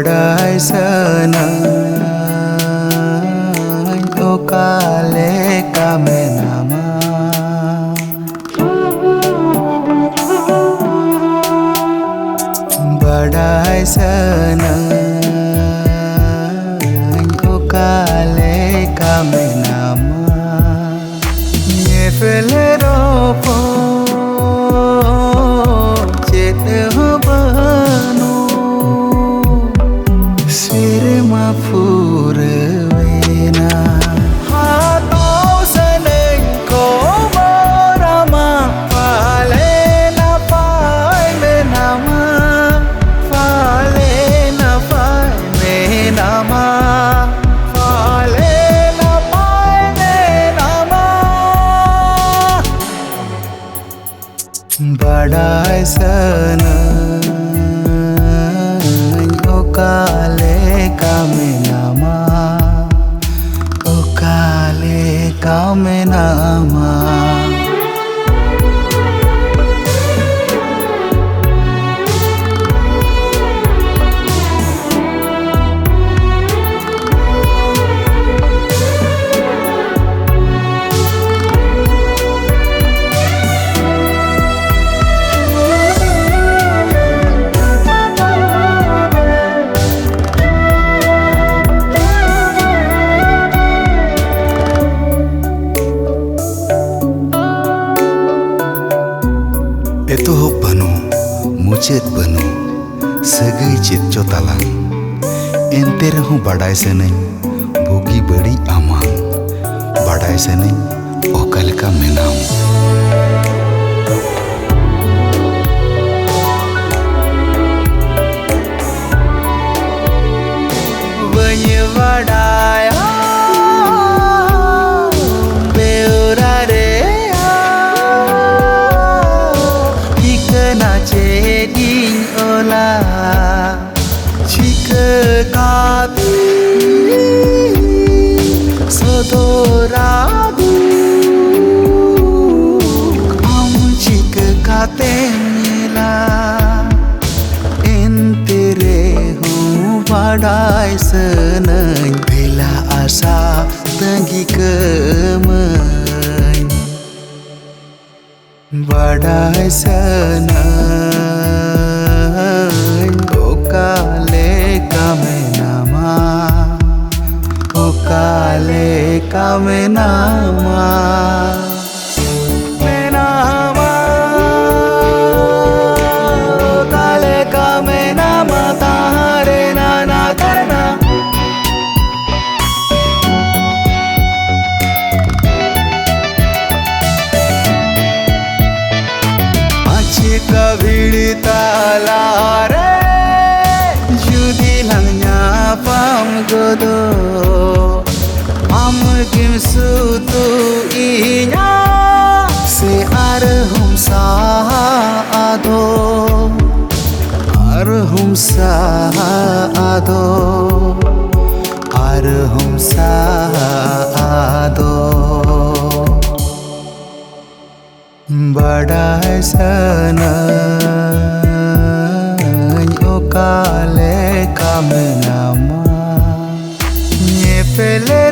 Badai sanang okale kame nama Badai sanang okale kame nama Nyefele ropo Purvena hatau seneng ko marama fale na pai me nama fale na pai me nama fale na pai me nama badai sanang okale kame nama okale kame nama Etohop banu, mucet banu, sagai chet cotalang. Ente rehon badai saneng, bugi badi amang, badai saneng, okaleka menam. Banyak badai. Ceding olah jika kami saudaraku kamu jika katengila entere hu badai seneng bela asa tanggi kemai badai sanang okale kame nama okale kame nama menama okale kame nama tare nana karna Kabili talare judi langnya pam godo amgim sutu inya se arhum sa ado arhum sa ado arhum sa ado badai sanang okale kame nama nyepele